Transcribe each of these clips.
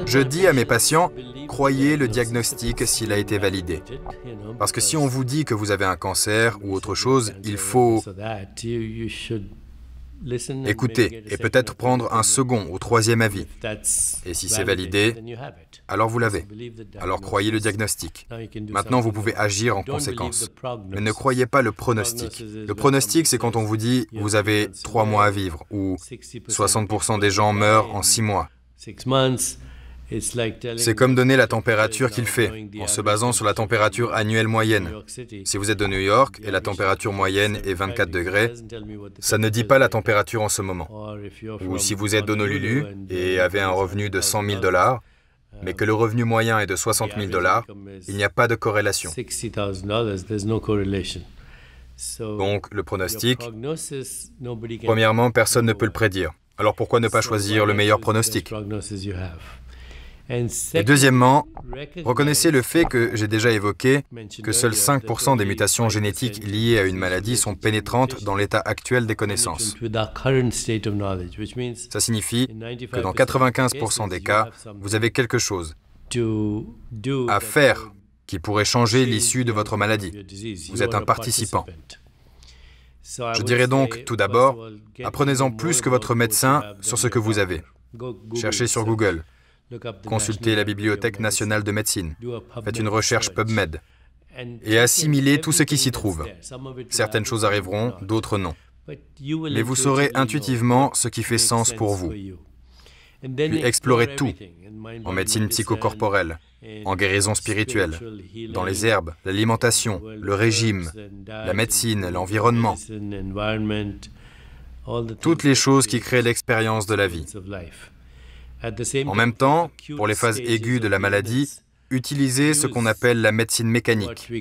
Je dis à mes patients, croyez le diagnostic s'il a été validé. Parce que si on vous dit que vous avez un cancer ou autre chose, il faut écouter et peut-être prendre un second ou troisième avis. Et si c'est validé, alors vous l'avez. Alors croyez le diagnostic. Maintenant, vous pouvez agir en conséquence. Mais ne croyez pas le pronostic. Le pronostic, c'est quand on vous dit « vous avez 3 mois à vivre » ou « 60% des gens meurent en 6 mois ». C'est comme donner la température qu'il fait, en se basant sur la température annuelle moyenne. Si vous êtes de New York et la température moyenne est 24 degrés, ça ne dit pas la température en ce moment. Ou si vous êtes d'Honolulu et avez un revenu de 100 000 $, mais que le revenu moyen est de 60 000 $, il n'y a pas de corrélation. Donc, le pronostic, premièrement, personne ne peut le prédire. Alors pourquoi ne pas choisir le meilleur pronostic ? Et deuxièmement, reconnaissez le fait que j'ai déjà évoqué que seuls 5% des mutations génétiques liées à une maladie sont pénétrantes dans l'état actuel des connaissances. Ça signifie que dans 95% des cas, vous avez quelque chose à faire qui pourrait changer l'issue de votre maladie. Vous êtes un participant. Je dirais donc, tout d'abord, apprenez-en plus que votre médecin sur ce que vous avez. Cherchez sur Google. Consultez la Bibliothèque nationale de médecine. Faites une recherche PubMed. Et assimilez tout ce qui s'y trouve. Certaines choses arriveront, d'autres non. Mais vous saurez intuitivement ce qui fait sens pour vous. Puis explorez tout, en médecine psychocorporelle, en guérison spirituelle, dans les herbes, l'alimentation, le régime, la médecine, l'environnement, toutes les choses qui créent l'expérience de la vie. En même temps, pour les phases aiguës de la maladie, utilisez ce qu'on appelle la médecine mécanique.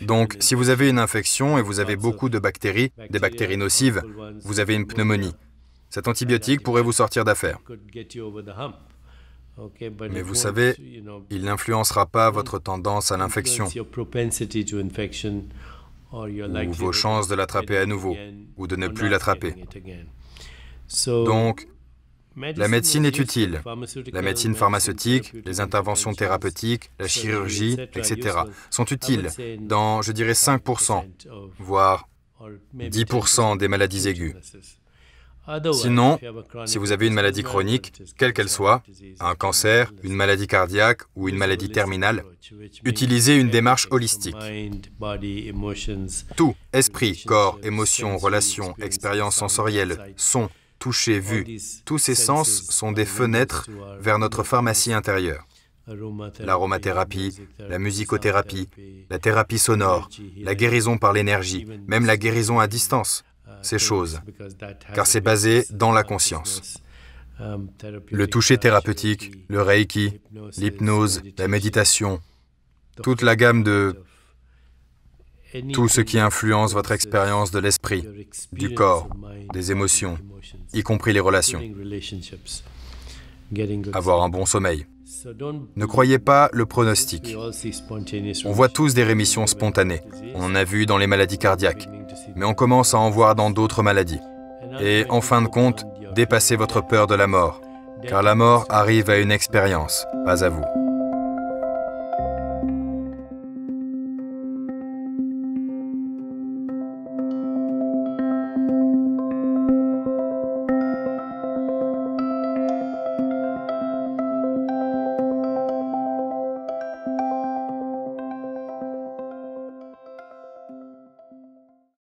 Donc, si vous avez une infection et vous avez beaucoup de bactéries, des bactéries nocives, vous avez une pneumonie. Cet antibiotique pourrait vous sortir d'affaire. Mais vous savez, il n'influencera pas votre tendance à l'infection, ou vos chances de l'attraper à nouveau, ou de ne plus l'attraper. Donc, la médecine est utile. La médecine pharmaceutique, les interventions thérapeutiques, la chirurgie, etc. sont utiles dans, je dirais, 5%, voire 10% des maladies aiguës. Sinon, si vous avez une maladie chronique, quelle qu'elle soit, un cancer, une maladie cardiaque ou une maladie terminale, utilisez une démarche holistique. Tout, esprit, corps, émotions, relations, expériences sensorielles, sons, toucher, vue, tous ces sens sont des fenêtres vers notre pharmacie intérieure. L'aromathérapie, la musicothérapie, la thérapie sonore, la guérison par l'énergie, même la guérison à distance, ces choses, car c'est basé dans la conscience. Le toucher thérapeutique, le reiki, l'hypnose, la méditation, toute la gamme de tout ce qui influence votre expérience de l'esprit, du corps, des émotions, y compris les relations. Avoir un bon sommeil. Ne croyez pas le pronostic. On voit tous des rémissions spontanées. On en a vu dans les maladies cardiaques. Mais on commence à en voir dans d'autres maladies. Et en fin de compte, dépassez votre peur de la mort. Car la mort arrive à une expérience, pas à vous.